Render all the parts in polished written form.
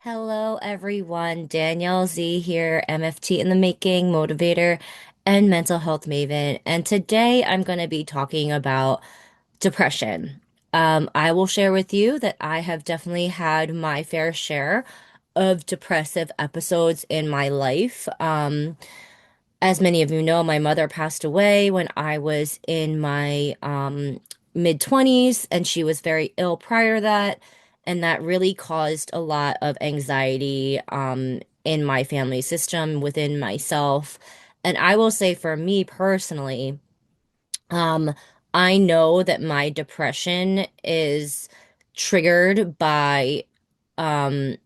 Hello, everyone. Danielle Z here, MFT in the making, motivator, and mental health maven. And today I'm going to be talking about depression. I will share with you that I have definitely had my fair share of depressive episodes in my life. As many of you know, my mother passed away when I was in my mid 20s, and she was very ill prior to that. And that really caused a lot of anxiety in my family system, within myself. And I will say for me personally, um, I know that my depression is triggered by um,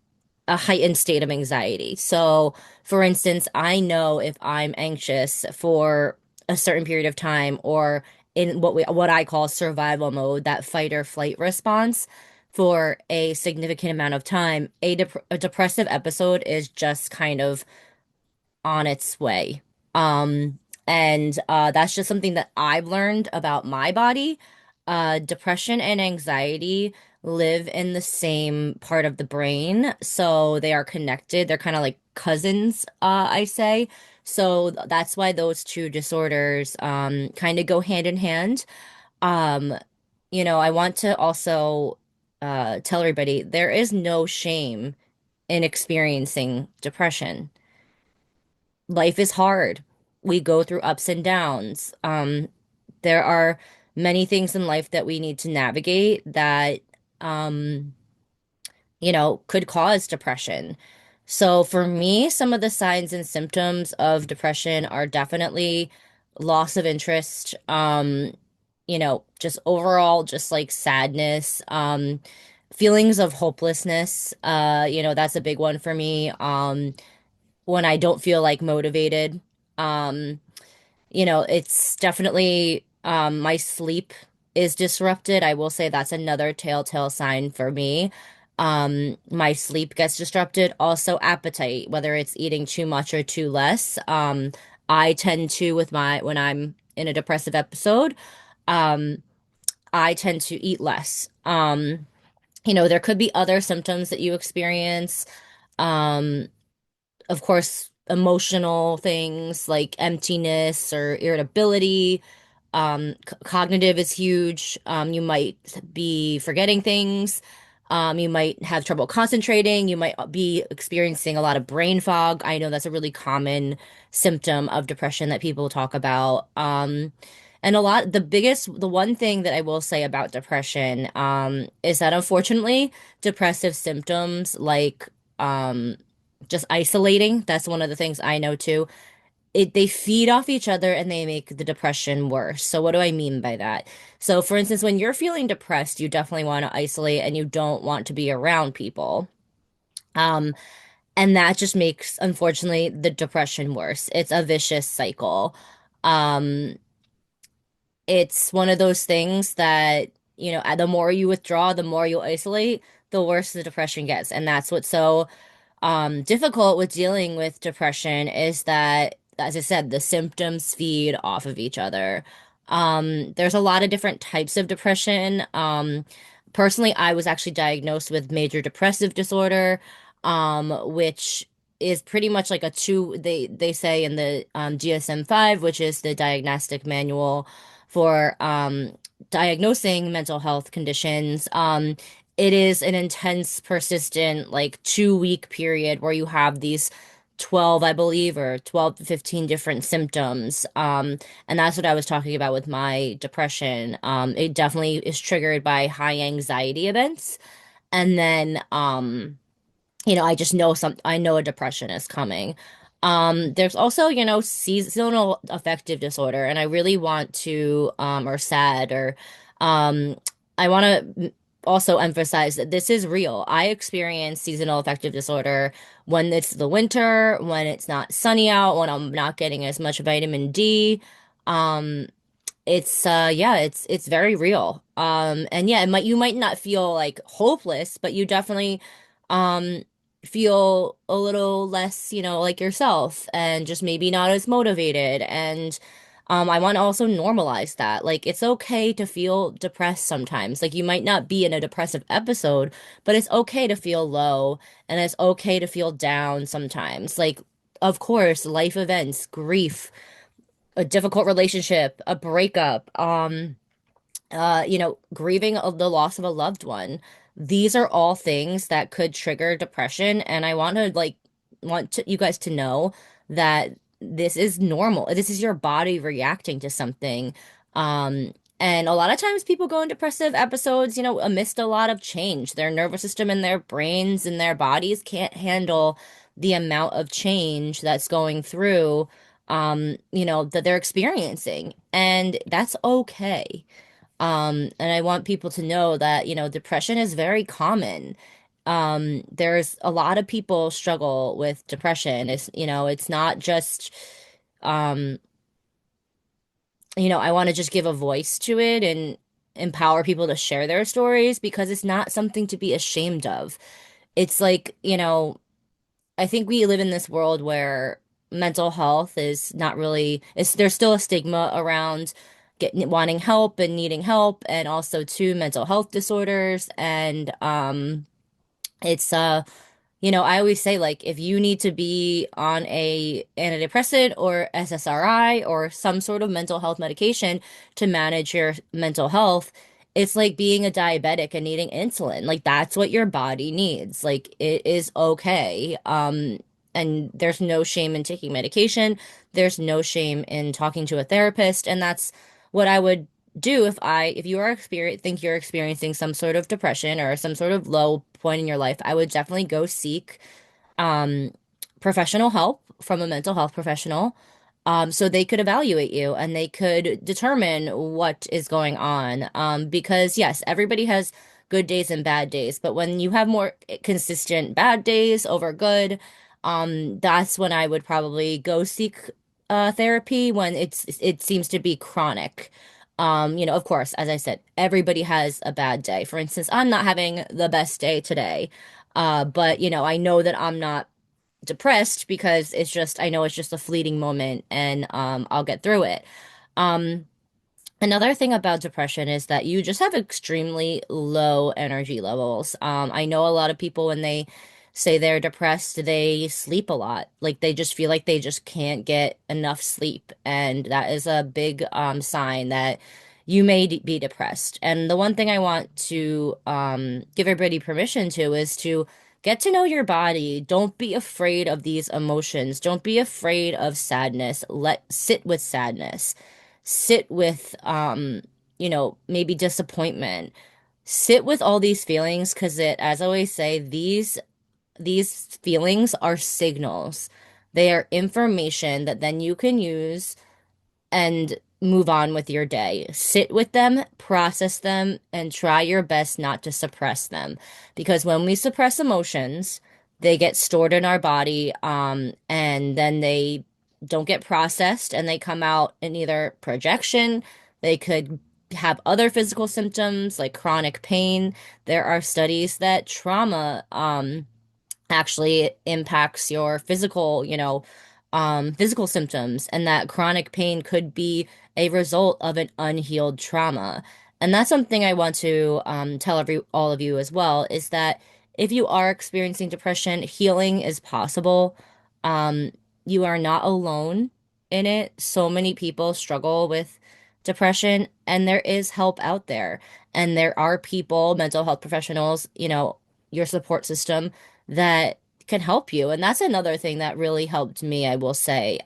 a heightened state of anxiety. So, for instance, I know if I'm anxious for a certain period of time or in what I call survival mode, that fight or flight response for a significant amount of time, a depressive episode is just kind of on its way. Um, and that's just something that I've learned about my body. Depression and anxiety live in the same part of the brain, so they are connected. They're kind of like cousins, I say. So that's why those two disorders kind of go hand in hand. Um, I want to also tell everybody there is no shame in experiencing depression. Life is hard. We go through ups and downs. There are many things in life that we need to navigate that, um, could cause depression. So for me, some of the signs and symptoms of depression are definitely loss of interest, just overall, just like sadness, feelings of hopelessness. That's a big one for me. When I don't feel like motivated. Um, it's definitely my sleep is disrupted. I will say that's another telltale sign for me. My sleep gets disrupted. Also appetite, whether it's eating too much or too less. I tend to with my when I'm in a depressive episode, um, I tend to eat less. There could be other symptoms that you experience. Um, of course, emotional things like emptiness or irritability. Cognitive is huge. You might be forgetting things. You might have trouble concentrating. You might be experiencing a lot of brain fog. I know that's a really common symptom of depression that people talk about. And the one thing that I will say about depression, is that unfortunately, depressive symptoms like, um, just isolating. That's one of the things I know too. They feed off each other and they make the depression worse. So what do I mean by that? So for instance, when you're feeling depressed, you definitely want to isolate and you don't want to be around people. Um, and that just makes, unfortunately, the depression worse. It's a vicious cycle. Um, it's one of those things that, the more you withdraw, the more you isolate, the worse the depression gets. And that's what's so difficult with dealing with depression is that, as I said, the symptoms feed off of each other. There's a lot of different types of depression. Personally, I was actually diagnosed with major depressive disorder, which is pretty much like a two, they say in the DSM-5, which is the diagnostic manual for diagnosing mental health conditions. It is an intense, persistent, like 2 week period where you have these 12, I believe, or 12 to 15 different symptoms. And that's what I was talking about with my depression. It definitely is triggered by high anxiety events. And then, I know a depression is coming. There's also, seasonal affective disorder, and I really want to, or sad, or, um, I want to also emphasize that this is real. I experience seasonal affective disorder when it's the winter, when it's not sunny out, when I'm not getting as much vitamin D. Um, yeah, it's very real. And yeah, you might not feel like hopeless, but you definitely um feel a little less, like yourself and just maybe not as motivated. And I want to also normalize that. Like, it's okay to feel depressed sometimes. Like, you might not be in a depressive episode, but it's okay to feel low and it's okay to feel down sometimes. Like, of course, life events, grief, a difficult relationship, a breakup, grieving of the loss of a loved one. These are all things that could trigger depression, and I want you guys to know that this is normal. This is your body reacting to something. And a lot of times people go in depressive episodes, amidst a lot of change. Their nervous system and their brains and their bodies can't handle the amount of change that's going through, that they're experiencing. And that's okay. And I want people to know that, depression is very common. There's a lot of people struggle with depression. It's not just, um, I want to just give a voice to it and empower people to share their stories because it's not something to be ashamed of. It's like, I think we live in this world where mental health is not really, there's still a stigma around wanting help and needing help, and also to mental health disorders. And it's I always say, like, if you need to be on a antidepressant or SSRI or some sort of mental health medication to manage your mental health, it's like being a diabetic and needing insulin. Like, that's what your body needs. Like, it is okay. And there's no shame in taking medication. There's no shame in talking to a therapist, and that's what I would do if you are think you're experiencing some sort of depression or some sort of low point in your life. I would definitely go seek um, professional help from a mental health professional, so they could evaluate you and they could determine what is going on. Because yes, everybody has good days and bad days, but when you have more consistent bad days over good, that's when I would probably go seek therapy when it seems to be chronic. Of course, as I said, everybody has a bad day. For instance, I'm not having the best day today. But I know that I'm not depressed because I know it's just a fleeting moment, and I'll get through it. Um, Another thing about depression is that you just have extremely low energy levels. I know a lot of people when they say they're depressed, they sleep a lot. Like, they just feel like they just can't get enough sleep, and that is a big sign that you may be depressed. And the one thing I want to give everybody permission to is to get to know your body. Don't be afraid of these emotions. Don't be afraid of sadness. Sit with sadness, sit with maybe disappointment, sit with all these feelings, because as I always say, these feelings are signals. They are information that then you can use and move on with your day. Sit with them, process them, and try your best not to suppress them. Because when we suppress emotions, they get stored in our body, and then they don't get processed and they come out in either projection, they could have other physical symptoms like chronic pain. There are studies that trauma, actually impacts your physical symptoms, and that chronic pain could be a result of an unhealed trauma. And that's something I want to tell all of you as well, is that if you are experiencing depression, healing is possible. Um, you are not alone in it. So many people struggle with depression, and there is help out there. And there are people, mental health professionals, your support system that can help you. And that's another thing that really helped me, I will say,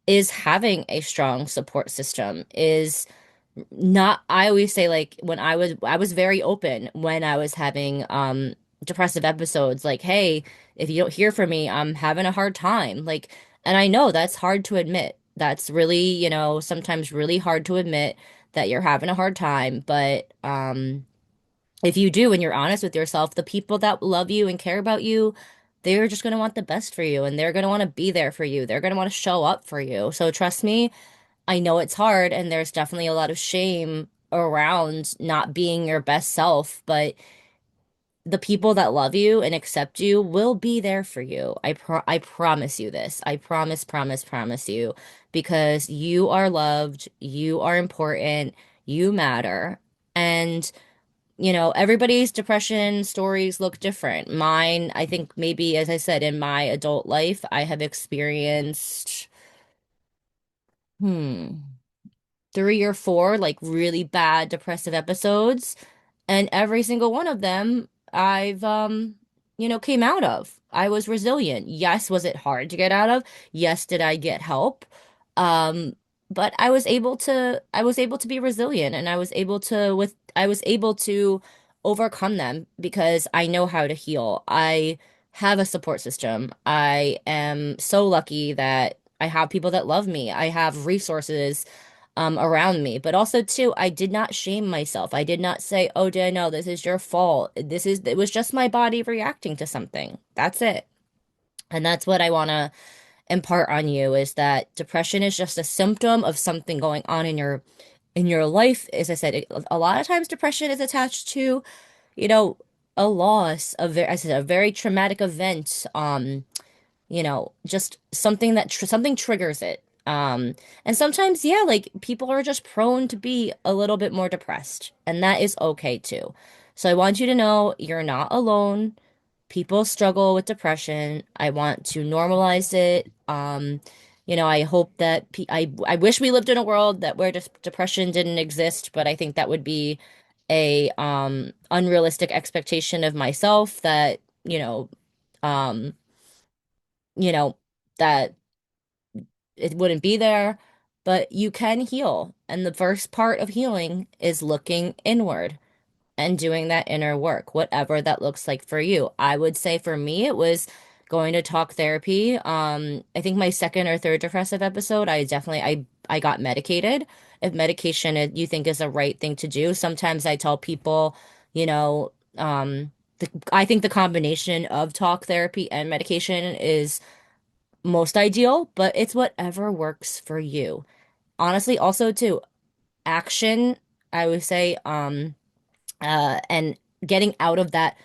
is having a strong support system. Is not, I always say, like, when I was very open when I was having depressive episodes, like, hey, if you don't hear from me, I'm having a hard time. Like, and I know that's hard to admit. That's really, sometimes really hard to admit that you're having a hard time, but if you do and you're honest with yourself, the people that love you and care about you, they're just going to want the best for you, and they're going to want to be there for you. They're going to want to show up for you. So trust me, I know it's hard, and there's definitely a lot of shame around not being your best self, but the people that love you and accept you will be there for you. I promise you this. I promise, promise, promise you, because you are loved, you are important, you matter. And everybody's depression stories look different. Mine, I think maybe, as I said, in my adult life, I have experienced, hmm, 3 or 4 like really bad depressive episodes. And every single one of them I've came out of. I was resilient. Yes, was it hard to get out of? Yes, did I get help? Um, but I was able to be resilient, and I was able to overcome them because I know how to heal. I have a support system. I am so lucky that I have people that love me. I have resources around me. But also too, I did not shame myself. I did not say, "Oh, Danielle, this is your fault. It was just my body reacting to something." That's it. And that's what I want to impart on you is that depression is just a symptom of something going on in your life. As I said, a lot of times depression is attached to, you know, a loss, as I said, a very traumatic event. Just something something triggers it. And sometimes, yeah, like people are just prone to be a little bit more depressed, and that is okay too. So I want you to know you're not alone. People struggle with depression. I want to normalize it. I hope that I wish we lived in a world that where depression didn't exist, but I think that would be a unrealistic expectation of myself that, um, you know, that it wouldn't be there, but you can heal. And the first part of healing is looking inward and doing that inner work, whatever that looks like for you. I would say for me, it was going to talk therapy. I think my second or third depressive episode, I got medicated. If medication you think is the right thing to do, sometimes I tell people, you know, I think the combination of talk therapy and medication is most ideal, but it's whatever works for you. Honestly, also too, action, I would say, and getting out of that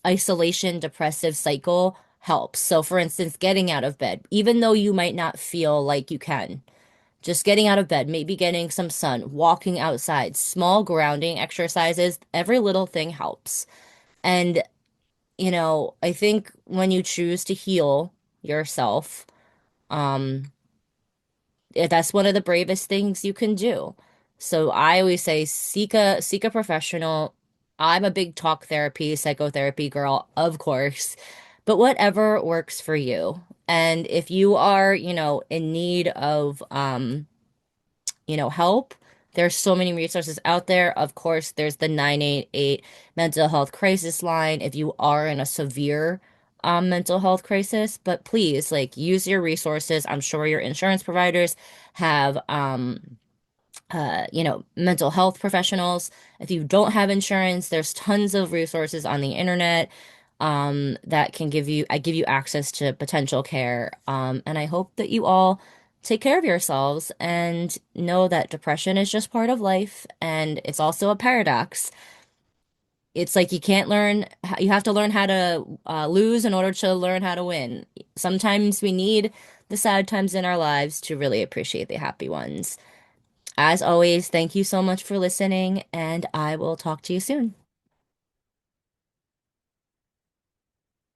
isolation depressive cycle helps. So for instance, getting out of bed, even though you might not feel like you can, just getting out of bed, maybe getting some sun, walking outside, small grounding exercises, every little thing helps. And, I think when you choose to heal yourself, um, that's one of the bravest things you can do. So I always say seek a professional. I'm a big talk therapy, psychotherapy girl, of course, but whatever works for you. And if you are, in need of help, there's so many resources out there. Of course, there's the 988 mental health crisis line if you are in a severe mental health crisis. But please, like, use your resources. I'm sure your insurance providers have mental health professionals. If you don't have insurance, there's tons of resources on the internet that can give you access to potential care. And I hope that you all take care of yourselves and know that depression is just part of life, and it's also a paradox. It's like you have to learn how to lose in order to learn how to win. Sometimes we need the sad times in our lives to really appreciate the happy ones. As always, thank you so much for listening, and I will talk to you soon.